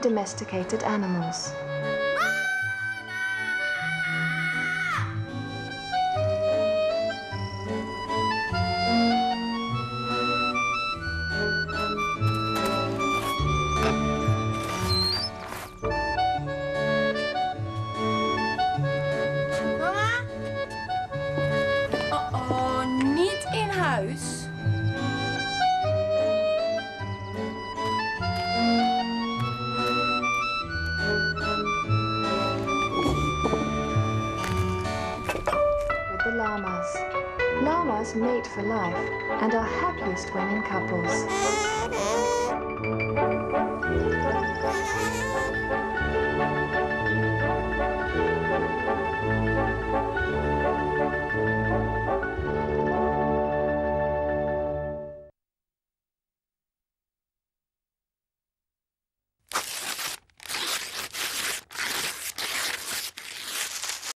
domesticated animals. Llamas mate for life and are happiest when in couples.